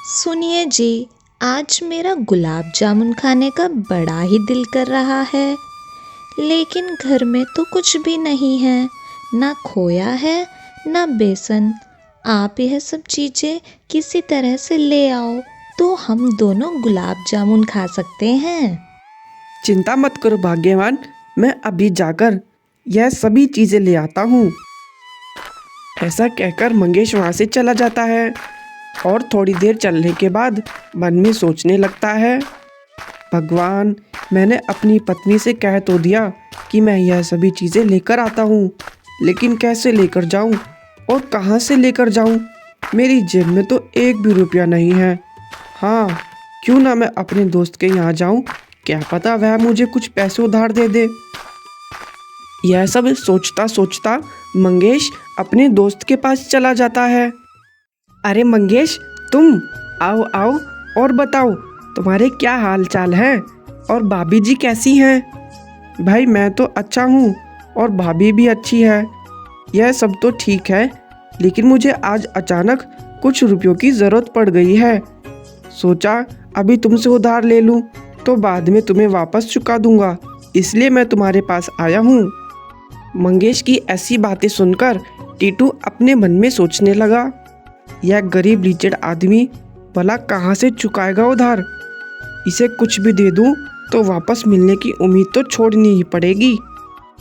सुनिए जी, आज मेरा गुलाब जामुन खाने का बड़ा ही दिल कर रहा है, लेकिन घर में तो कुछ भी नहीं है, ना खोया है ना बेसन। आप यह सब चीज़ें किसी तरह से ले आओ तो हम दोनों गुलाब जामुन खा सकते हैं। चिंता मत करो भाग्यवान, मैं अभी जाकर यह सभी चीज़ें ले आता हूँ। ऐसा कहकर मंगेश वहाँ से चला जाता है और थोड़ी देर चलने के बाद मन में सोचने लगता है, भगवान, मैंने अपनी पत्नी से कह तो दिया कि मैं यह सभी चीज़ें लेकर आता हूँ, लेकिन कैसे लेकर जाऊँ और कहाँ से लेकर जाऊँ? मेरी जेब में तो एक भी रुपया नहीं है। हाँ, क्यों ना मैं अपने दोस्त के यहाँ जाऊँ, क्या पता वह मुझे कुछ पैसे उधार दे दे। यह सब सोचता सोचता मंगेश अपने दोस्त के पास चला जाता है। अरे मंगेश, तुम आओ आओ और बताओ तुम्हारे क्या हाल चाल है और भाभी जी कैसी हैं? भाई मैं तो अच्छा हूँ और भाभी भी अच्छी है। यह सब तो ठीक है, लेकिन मुझे आज अचानक कुछ रुपयों की ज़रूरत पड़ गई है। सोचा अभी तुमसे उधार ले लूँ तो बाद में तुम्हें वापस चुका दूंगा, इसलिए मैं तुम्हारे पास आया हूँ। मंगेश की ऐसी बातें सुनकर टीटू अपने मन में सोचने लगा, यह गरीब लीचड़ आदमी भला कहाँ से चुकाएगा उधार? इसे कुछ भी दे दूँ तो वापस मिलने की उम्मीद तो छोड़नी ही पड़ेगी।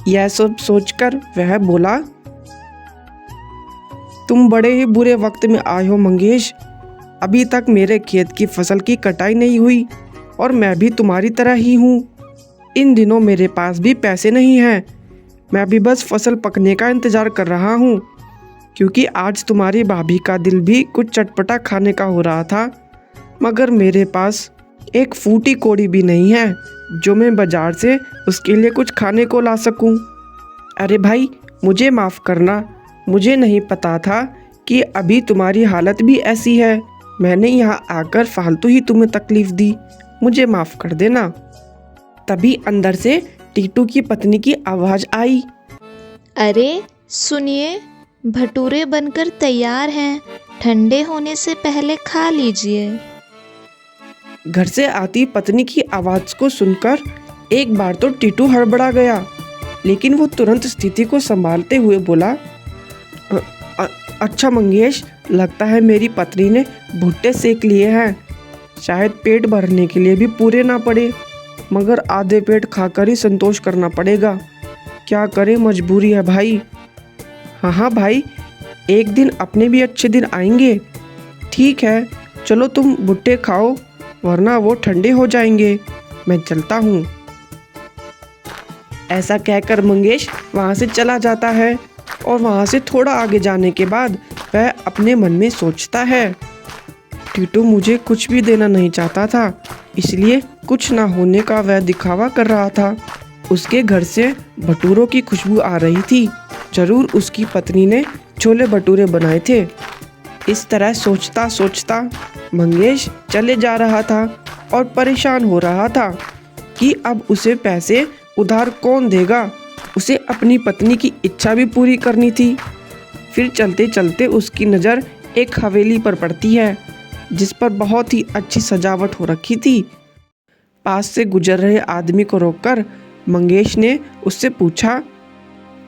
यह सब सोचकर वह बोला, तुम बड़े ही बुरे वक्त में आए हो मंगेश। अभी तक मेरे खेत की फसल की कटाई नहीं हुई और मैं भी तुम्हारी तरह ही हूँ। इन दिनों मेरे पास भी पैसे नहीं हैं। मैं भी बस फसल पकने का इंतज़ार कर रहा हूँ, क्योंकि आज तुम्हारी भाभी का दिल भी कुछ चटपटा खाने का हो रहा था, मगर मेरे पास एक फूटी कौड़ी भी नहीं है जो मैं बाजार से उसके लिए कुछ खाने को ला सकूं। अरे भाई, मुझे माफ़ करना, मुझे नहीं पता था कि अभी तुम्हारी हालत भी ऐसी है। मैंने यहाँ आकर फालतू ही तुम्हें तकलीफ़ दी, मुझे माफ़ कर देना। तभी अंदर से टीटू की पत्नी की आवाज़ आई, अरे सुनिए, भटूरे बनकर तैयार हैं, ठंडे होने से पहले खा लीजिए। घर से आती पत्नी की आवाज़ को सुनकर एक बार तो टीटू हड़बड़ा गया, लेकिन वो तुरंत स्थिति को संभालते हुए बोला, अच्छा मंगेश, लगता है मेरी पत्नी ने भुट्टे सेक लिए हैं। शायद पेट भरने के लिए भी पूरे ना पड़े, मगर आधे पेट खाकर ही संतोष करना पड़ेगा। क्या करें, मजबूरी है भाई। हाँ भाई, एक दिन अपने भी अच्छे दिन आएंगे। ठीक है, चलो तुम भुट्टे खाओ, वरना वो ठंडे हो जाएंगे। मैं चलता हूँ। ऐसा कहकर मंगेश वहाँ से चला जाता है और वहाँ से थोड़ा आगे जाने के बाद वह अपने मन में सोचता है, टीटू मुझे कुछ भी देना नहीं चाहता था, इसलिए कुछ ना होने का वह दिखावा कर रहा था। उसके घर से भटूरों की खुशबू आ रही थी, जरूर उसकी पत्नी ने छोले भटूरे बनाए थे। इस तरह सोचता सोचता मंगेश चले जा रहा था और परेशान हो रहा था कि अब उसे पैसे उधार कौन देगा। उसे अपनी पत्नी की इच्छा भी पूरी करनी थी। फिर चलते चलते उसकी नज़र एक हवेली पर पड़ती है, जिस पर बहुत ही अच्छी सजावट हो रखी थी। पास से गुजर रहे आदमी को रोककर मंगेश ने उससे पूछा,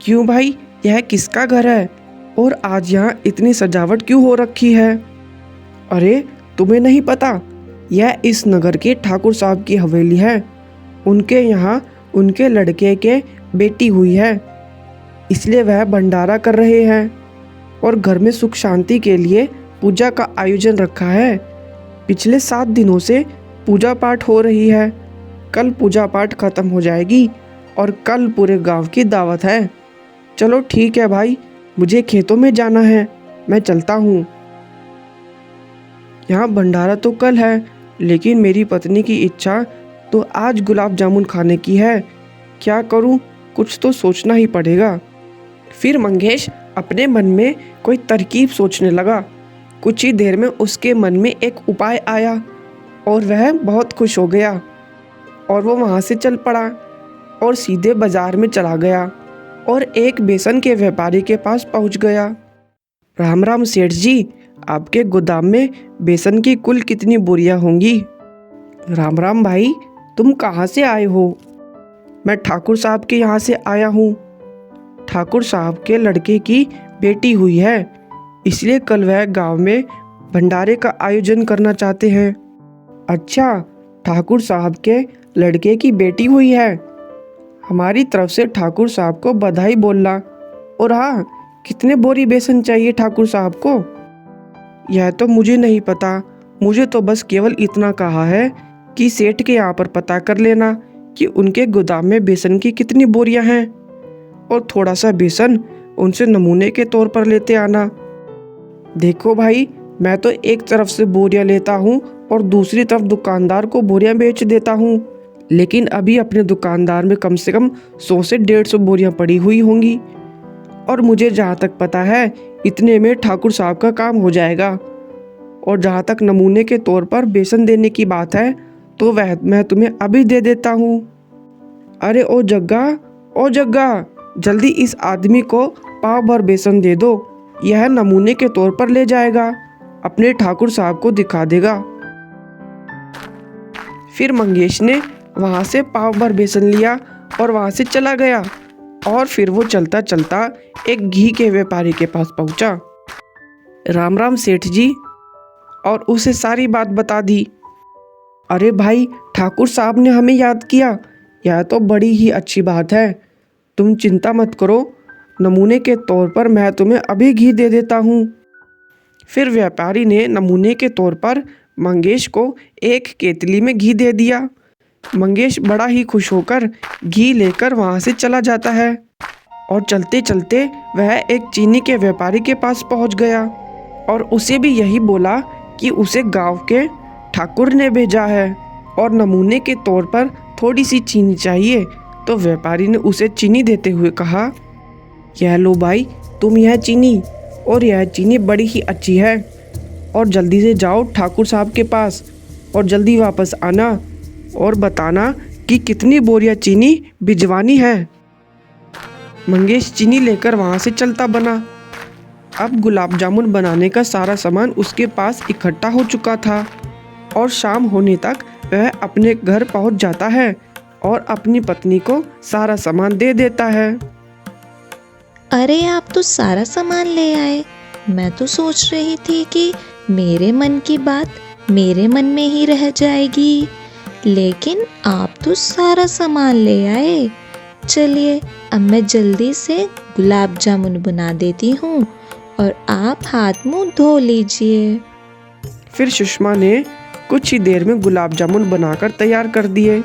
क्यों भाई, यह किसका घर है और आज यहाँ इतनी सजावट क्यों हो रखी है? अरे तुम्हें नहीं पता, यह इस नगर के ठाकुर साहब की हवेली है। उनके यहाँ उनके लड़के के बेटी हुई है, इसलिए वह भंडारा कर रहे हैं और घर में सुख शांति के लिए पूजा का आयोजन रखा है। पिछले 7 दिनों से पूजा पाठ हो रही है। कल पूजा पाठ खत्म हो जाएगी और कल पूरे गांव की दावत है। चलो ठीक है भाई, मुझे खेतों में जाना है, मैं चलता हूँ। यहाँ भंडारा तो कल है, लेकिन मेरी पत्नी की इच्छा तो आज गुलाब जामुन खाने की है। क्या करूँ, कुछ तो सोचना ही पड़ेगा। फिर मंगेश अपने मन में कोई तरकीब सोचने लगा। कुछ ही देर में उसके मन में एक उपाय आया और वह बहुत खुश हो गया और वो वहाँ से चल पड़ा और सीधे बाजार में चला गया। और एक बेसन के व्यापारी के पास पहुंच गया। राम राम सेठ जी, आपके गोदाम में बेसन की कुल कितनी बोरियां होंगी? राम राम भाई, तुम कहाँ से आए हो? मैं ठाकुर साहब के यहाँ से आया हूँ। ठाकुर साहब के लड़के की बेटी हुई है, इसलिए कल वह गांव में भंडारे का आयोजन करना चाहते हैं। अच्छा, ठाकुर साहब के लड़के की बेटी हुई है। हमारी तरफ से ठाकुर साहब को बधाई बोलना। और हाँ, कितने बोरी बेसन चाहिए ठाकुर साहब को? यह तो मुझे नहीं पता, मुझे तो बस केवल इतना कहा है कि सेठ के यहाँ पर पता कर लेना कि उनके गोदाम में बेसन की कितनी बोरियां हैं, और थोड़ा सा बेसन उनसे नमूने के तौर पर लेते आना। देखो भाई, मैं तो एक तरफ से बोरियां लेता हूँ और दूसरी तरफ दुकानदार को बोरियां बेच देता हूँ, लेकिन अभी अपने दुकानदार में कम से कम 100 से 150 बोरियां पड़ी हुई होंगी, और मुझे जहाँ तक पता है इतने में ठाकुर साहब का काम हो जाएगा। और जहाँ तक नमूने के तौर पर बेसन देने की बात है तो वह मैं तुम्हें अभी दे देता हूँ। अरे ओ जग्गा, जल्दी इस आदमी को पाव भर बेसन दे दो, यह नमूने के तौर पर ले जाएगा, अपने ठाकुर साहब को दिखा देगा। फिर मंगेश ने वहाँ से पाव भर बेसन लिया और वहाँ से चला गया, और फिर वो चलता चलता एक घी के व्यापारी के पास पहुँचा। राम राम सेठ जी, और उसे सारी बात बता दी। अरे भाई, ठाकुर साहब ने हमें याद किया, यह तो बड़ी ही अच्छी बात है। तुम चिंता मत करो, नमूने के तौर पर मैं तुम्हें अभी घी दे देता हूँ। फिर व्यापारी ने नमूने के तौर पर मंगेश को एक केतली में घी दे दिया। मंगेश बड़ा ही खुश होकर घी लेकर वहाँ से चला जाता है, और चलते चलते वह एक चीनी के व्यापारी के पास पहुँच गया और उसे भी यही बोला कि उसे गांव के ठाकुर ने भेजा है और नमूने के तौर पर थोड़ी सी चीनी चाहिए। तो व्यापारी ने उसे चीनी देते हुए कहा, यह लो भाई, तुम यह चीनी, और यह चीनी बड़ी ही अच्छी है, और जल्दी से जाओ ठाकुर साहब के पास और जल्दी वापस आना और बताना कि कितनी बोरियां चीनी भिजवानी है। मंगेश चीनी लेकर वहाँ से चलता बना। अब गुलाब जामुन बनाने का सारा सामान उसके पास इकट्ठा हो चुका था, और शाम होने तक वह अपने घर पहुँच जाता है और अपनी पत्नी को सारा सामान दे देता है। अरे, आप तो सारा सामान ले आए। मैं तो सोच रही थी कि मेरे मन की बात मेरे मन में ही रह जाएगी, लेकिन आप तो सारा सामान ले आए। चलिए, अब मैं जल्दी से गुलाब जामुन बना देती हूँ और आप हाथ मुंह धो लीजिए। फिर सुषमा ने कुछ ही देर में गुलाब जामुन बनाकर तैयार कर दिए।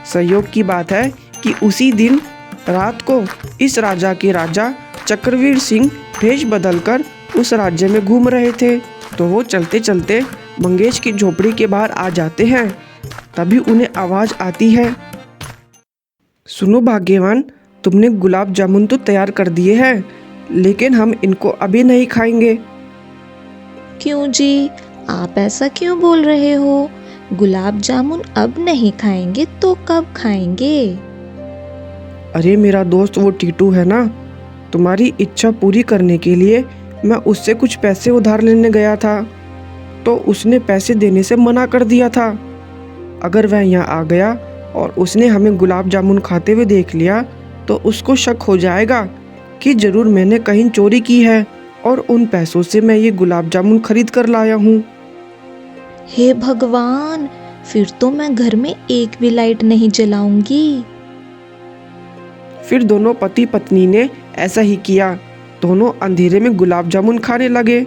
संयोग की बात है कि उसी दिन रात को इस राजा के राजा चक्रवीर सिंह भेष बदलकर उस राज्य में घूम रहे थे, तो वो चलते चलते मंगेश की झोपड़ी के बाहर आ जाते हैं। तभी उन्हें आवाज आती है, सुनो भाग्यवान, तुमने गुलाब जामुन तो तैयार कर दिए हैं, लेकिन हम इनको अभी नहीं खाएंगे। क्यों जी, आप ऐसा क्यों बोल रहे हो? गुलाब जामुन अब नहीं खाएंगे तो कब खाएंगे? अरे मेरा दोस्त वो टीटू है ना, तुम्हारी इच्छा पूरी करने के लिए मैं उससे कुछ पैसे उधार लेने गया था, तो उसने पैसे देने से मना कर दिया था। अगर वह यहाँ आ गया और उसने हमें गुलाब जामुन खाते हुए देख लिया तो उसको शक हो जाएगा कि जरूर मैंने कहीं चोरी की है और उन पैसों से मैं ये गुलाब जामुन खरीद कर लाया हूँ। हे भगवान, फिर तो मैं घर में एक भी लाइट नहीं जलाऊंगी। फिर दोनों पति पत्नी ने ऐसा ही किया। दोनों अंधेरे में गुलाब जामुन खाने लगे,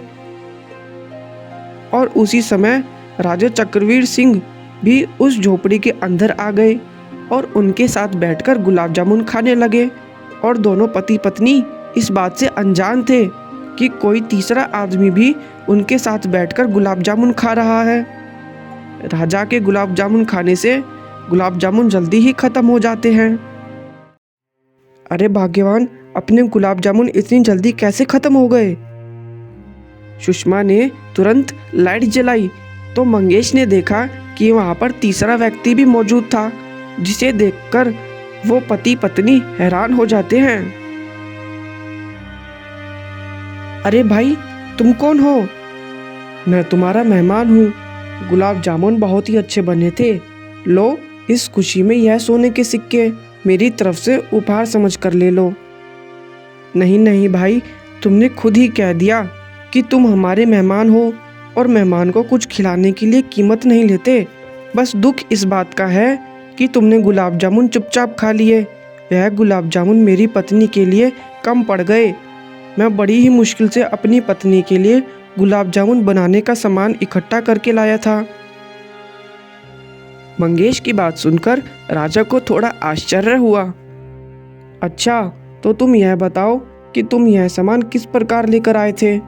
और उसी समय राजा चक्रवीर सिंह भी उस झोपड़ी के अंदर आ गए और उनके साथ बैठकर गुलाब जामुन खाने लगे। और दोनों पति पत्नी इस बात से अनजान थे कि कोई तीसरा आदमी भी उनके साथ बैठकर गुलाब जामुन खा रहा है। राजा के गुलाब जामुन खाने से गुलाब जामुन जल्दी ही खत्म हो जाते हैं। अरे भाग्यवान, अपने गुलाब जामुन इतनी जल्दी कैसे खत्म हो गए? सुषमा ने तुरंत लाइट जलाई तो मंगेश ने देखा कि वहां पर तीसरा व्यक्ति भी मौजूद था, जिसे देखकर वो पति पत्नी हैरान हो जाते हैं। अरे भाई, तुम कौन हो? मैं तुम्हारा मेहमान हूँ। गुलाब जामुन बहुत ही अच्छे बने थे। लो, इस खुशी में यह सोने के सिक्के मेरी तरफ से उपहार समझ कर ले लो। नहीं नहीं भाई, तुमने खुद ही कह दिया कि तुम हमारे मेहमान हो और मेहमान को कुछ खिलाने के लिए कीमत नहीं लेते। बस दुख इस बात का है कि तुमने गुलाब जामुन चुपचाप खा लिए। वह गुलाब जामुन मेरी पत्नी के लिए कम पड़ गए। मैं बड़ी ही मुश्किल से अपनी पत्नी के लिए गुलाब जामुन बनाने का सामान इकट्ठा करके लाया था। मंगेश की बात सुनकर राजा को थोड़ा आश्चर्य हुआ। अच्छा, तो तुम यह बताओ कि तुम यह सामान किस प्रकार लेकर आए थे?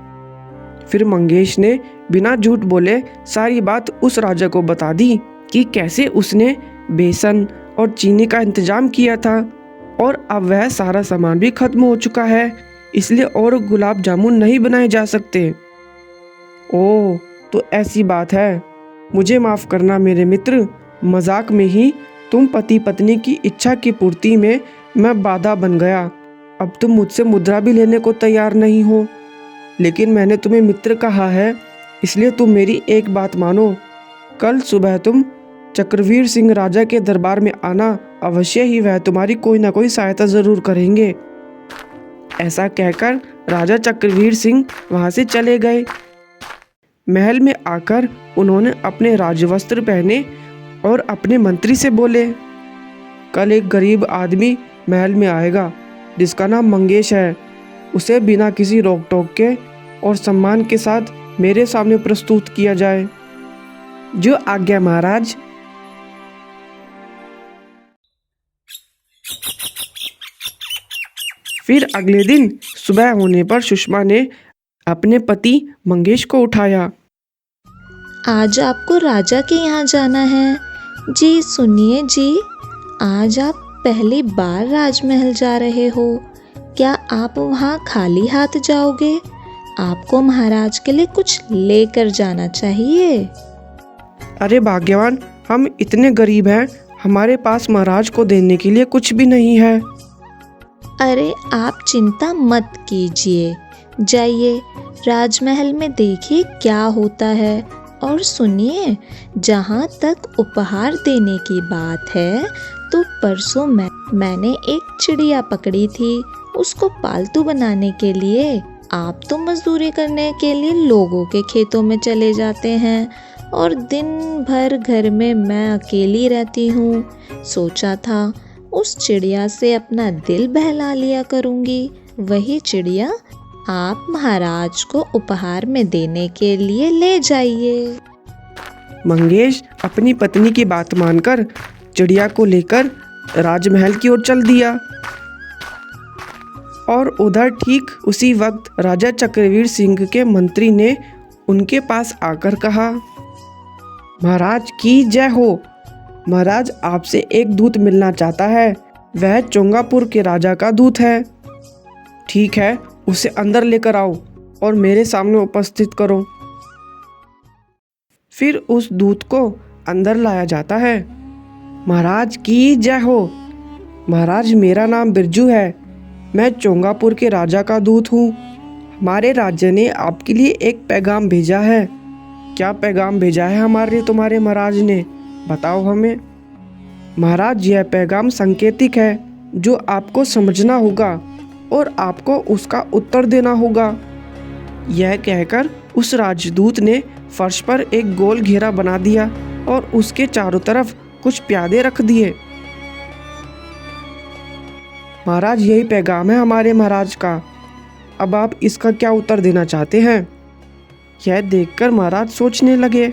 फिर मंगेश ने बिना झूठ बोले सारी बात उस राजा को बता दी कि कैसे उसने बेसन और चीनी का इंतजाम किया था और अब वह सारा सामान भी खत्म हो चुका है, इसलिए और गुलाब जामुन नहीं बनाए जा सकते। ओह, तो ऐसी बात है। मुझे माफ़ करना मेरे मित्र, मजाक में ही तुम पति पत्नी की इच्छा की पूर्ति में मैं बाधा बन गया। अब तुम मुझसे मुद्रा भी लेने को तैयार नहीं हो, लेकिन मैंने तुम्हें मित्र कहा है, इसलिए तुम मेरी एक बात मानो। कल सुबह तुम चक्रवीर सिंह राजा के दरबार में आना, अवश्य ही वह तुम्हारी कोई ना कोई सहायता जरूर करेंगे। ऐसा कहकर राजा चक्रवीर सिंह वहां से चले गए। महल में आकर उन्होंने अपने राजवस्त्र पहने और अपने मंत्री से बोले, कल एक गरीब आदमी महल में आएगा जिसका नाम मंगेश है। उसे बिना किसी रोक टोक के और सम्मान के साथ मेरे सामने प्रस्तुत किया जाए। जो आज्ञा महाराज। फिर अगले दिन सुबह होने पर सुषमा ने अपने पति मंगेश को उठाया। आज आपको राजा के यहाँ जाना है। जी सुनिए जी, आज आप पहली बार राजमहल जा रहे हो। क्या आप वहाँ खाली हाथ जाओगे? आपको महाराज के लिए कुछ लेकर जाना चाहिए। अरे भाग्यवान, हम इतने गरीब हैं, हमारे पास महाराज को देने के लिए कुछ भी नहीं है। अरे आप चिंता मत कीजिए, जाइए राजमहल में देखिए क्या होता है। और सुनिए, जहाँ तक उपहार देने की बात है, तो परसों मैंने एक चिड़िया पकड़ी थी, उसको पालतू बनाने के लिए। आप तो मजदूरी करने के लिए लोगों के खेतों में चले जाते हैं और दिन भर घर में मैं अकेली रहती हूँ। सोचा था उस चिड़िया से अपना दिल बहला लिया करूँगी। वही चिड़िया आप महाराज को उपहार में देने के लिए ले जाइए। मंगेश अपनी पत्नी की बात मानकर चिड़िया को लेकर राजमहल की ओर चल दिया। और उधर ठीक उसी वक्त राजा चक्रवीर सिंह के मंत्री ने उनके पास आकर कहा, महाराज की जय हो। महाराज, आपसे एक दूत मिलना चाहता है। वह चोंगापुर के राजा का दूत है। ठीक है, उसे अंदर लेकर आओ और मेरे सामने उपस्थित करो। फिर उस दूत को अंदर लाया जाता है। महाराज की जय हो। महाराज, मेरा नाम बिरजू है। मैं चोंगापुर के राजा का दूत हूँ। हमारे राज्य ने आपके लिए एक पैगाम भेजा है। क्या पैगाम भेजा है हमारे लिए तुम्हारे महाराज ने? बताओ हमें। महाराज, यह पैगाम संकेतिक है जो आपको समझना होगा और आपको उसका उत्तर देना होगा। यह कहकर उस राजदूत ने फर्श पर एक गोल घेरा बना दिया और उसके चारों तरफ कुछ प्यादे रख दिए। महाराज, यही पैगाम है हमारे महाराज का। अब आप इसका क्या उत्तर देना चाहते हैं? यह देखकर महाराज सोचने लगे,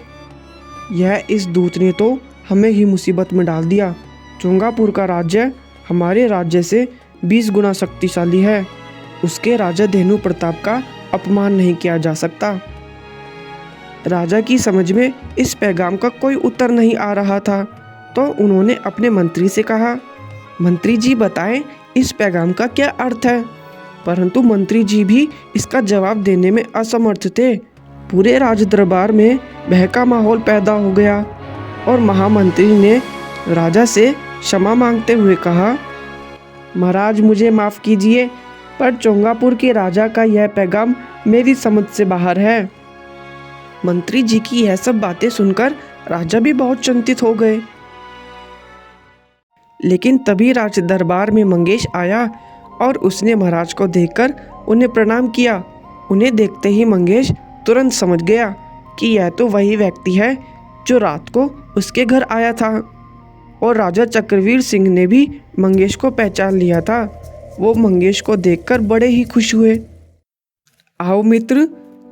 यह इस दूत ने तो हमें ही मुसीबत में डाल दिया। चोंगापुर का राज्य हमारे राज्य से 20 गुना शक्तिशाली है। उसके राजा धेनु प्रताप का अपमान नहीं किया जा सकता। राजा की समझ में इस पैगाम का कोई उत्तर नहीं आ रहा था, तो उन्होंने अपने मंत्री से कहा, मंत्री जी बताएं इस पैगाम का क्या अर्थ है। परंतु मंत्री जी भी इसका जवाब देने में असमर्थ थे। पूरे राज दरबार में बहका माहौल पैदा हो गया और महामंत्री ने राजा से क्षमा मांगते हुए कहा, महाराज मुझे माफ़ कीजिए, पर चोंगापुर के राजा का यह पैगाम मेरी समझ से बाहर है। मंत्री जी की यह सब बातें सुनकर राजा भी बहुत चिंतित हो गए। लेकिन तभी राज दरबार में मंगेश आया और उसने महाराज को देखकर उन्हें प्रणाम किया। उन्हें देखते ही मंगेश तुरंत समझ गया कि यह तो वही व्यक्ति है जो रात को उसके घर आया था। और राजा चक्रवीर सिंह ने भी मंगेश को पहचान लिया था। वो मंगेश को देखकर बड़े ही खुश हुए। आओ मित्र,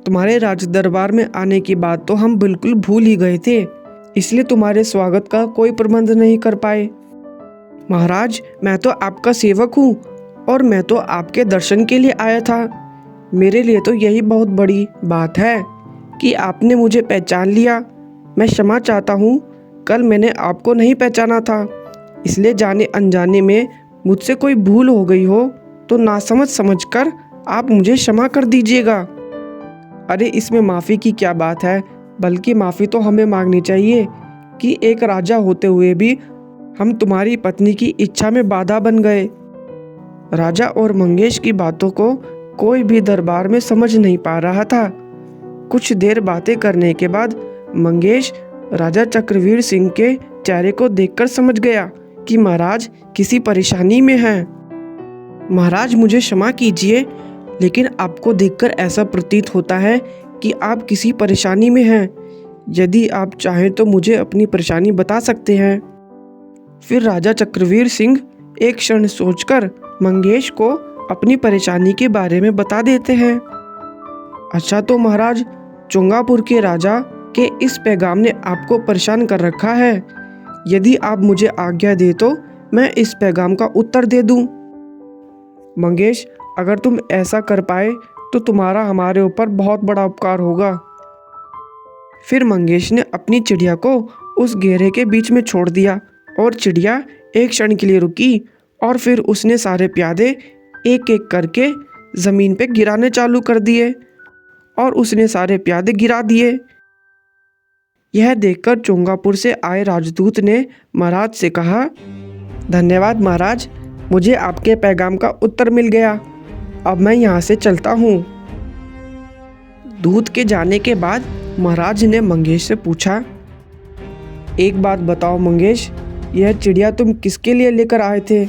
तुम्हारे राज दरबार में आने की बात तो हम बिल्कुल भूल ही गए थे, इसलिए तुम्हारे स्वागत का कोई प्रबंध नहीं कर पाए। महाराज, मैं तो आपका सेवक हूँ और मैं तो आपके दर्शन के लिए आया था। मेरे लिए तो यही बहुत बड़ी बात है कि आपने मुझे पहचान लिया। मैं क्षमा चाहता हूँ, कल मैंने आपको नहीं पहचाना था, इसलिए जाने अनजाने में मुझसे कोई भूल हो गई हो तो नासमझ समझकर आप मुझे क्षमा कर दीजिएगा। अरे इसमें माफ़ी की क्या बात है, बल्कि माफ़ी तो हमें मांगनी चाहिए कि एक राजा होते हुए भी हम तुम्हारी पत्नी की इच्छा में बाधा बन गए। राजा और मंगेश की बातों को कोई भी दरबार में समझ नहीं पा रहा था। कुछ देर बातें करने के बाद मंगेश राजा चक्रवीर सिंह के चेहरे को देखकर समझ गया कि महाराज किसी परेशानी में हैं। महाराज मुझे क्षमा कीजिए, लेकिन आपको देखकर ऐसा प्रतीत होता है कि आप किसी परेशानी में हैं। यदि आप चाहें तो मुझे अपनी परेशानी बता सकते हैं। फिर राजा चक्रवीर सिंह एक क्षण सोचकर मंगेश को अपनी परेशानी के बारे में बता देते हैं। अच्छा तो महाराज, चोंगापुर के राजा के इस पैगाम ने आपको परेशान कर रखा है। यदि आप मुझे आज्ञा दे तो मैं इस पैगाम का उत्तर दे दूं। मंगेश, अगर तुम ऐसा कर पाए तो तुम्हारा हमारे ऊपर बहुत बड़ा उपकार होगा। फिर मंगेश ने अपनी चिड़िया को उस घेरे के बीच में छोड़ दिया और चिड़िया एक क्षण के लिए रुकी और फिर उसने सारे प्यादे एक एक करके ज़मीन पे गिराने चालू कर दिए और उसने सारे प्यादे गिरा दिए। यह देखकर चोंगापुर से आए राजदूत ने महाराज से कहा, धन्यवाद महाराज, मुझे आपके पैगाम का उत्तर मिल गया। अब मैं यहाँ से चलता हूँ। दूत के जाने के बाद महाराज ने मंगेश से पूछा, एक बात बताओ मंगेश, यह चिड़िया तुम किसके लिए लेकर आए थे?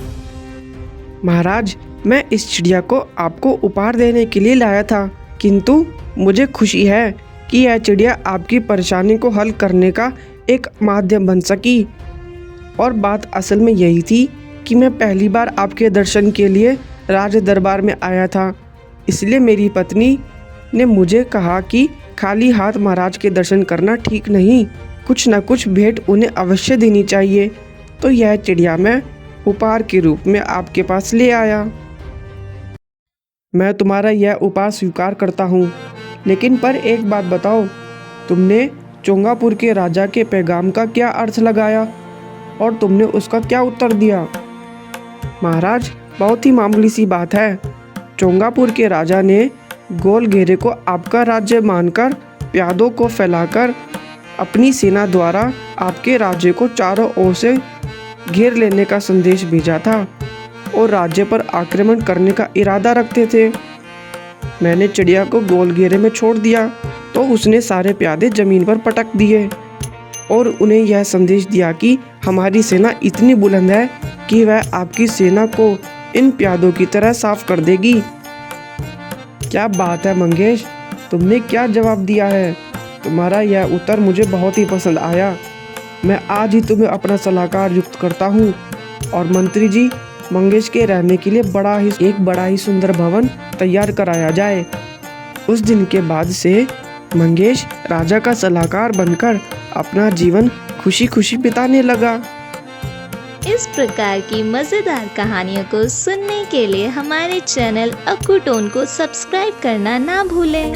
महाराज, मैं इस चिड़िया को आपको उपहार देने के लिए लाया था, किंतु मुझे खुशी है कि यह चिड़िया आपकी परेशानी को हल करने का एक माध्यम बन सकी। और बात असल में यही थी कि मैं पहली बार आपके दर्शन के लिए राज दरबार में आया था, इसलिए मेरी पत्नी ने मुझे कहा कि खाली हाथ महाराज के दर्शन करना ठीक नहीं, कुछ न कुछ भेंट उन्हें अवश्य देनी चाहिए। तो यह चिड़िया मैं उपहार के रूप में आपके पास ले आया। मैं तुम्हारा यह उपहार स्वीकार करता हूँ, लेकिन पर एक बात बताओ, तुमने चोंगापुर के राजा के पैगाम का क्या अर्थ लगाया और तुमने उसका क्या उत्तर दिया? महाराज, बहुत ही मामूली सी बात है। चोंगापुर के राजा ने गोल घेरे को आपका राज्य मानकर प्यादों को फैलाकर अपनी सेना द्वारा आपके राज्य को चारों ओर से घेर लेने का संदेश भेजा था और राज्य पर आक्रमण करने का इरादा रखते थे। मैंने चिड़िया को गोल घेरे में छोड़ दिया तो उसने सारे प्यादे जमीन पर पटक दिए और उन्हें यह संदेश दिया कि हमारी सेना इतनी बुलंद है कि वह आपकी सेना को इन प्यादों की तरह साफ कर देगी। क्या बात है मंगेश, तुमने क्या जवाब दिया है? तुम्हारा यह उत्तर मुझे बहुत ही पसंद आया। मैं आज ही तुम्हें अपना सलाहकार नियुक्त करता हूँ और मंत्री जी, मंगेश के रहने के लिए एक बड़ा ही सुंदर भवन तैयार कराया जाए। उस दिन के बाद से मंगेश राजा का सलाहकार बनकर अपना जीवन खुशी खुशी बिताने लगा। इस प्रकार की मज़ेदार कहानियों को सुनने के लिए हमारे चैनल अक्कू टोन को सब्सक्राइब करना ना भूलें।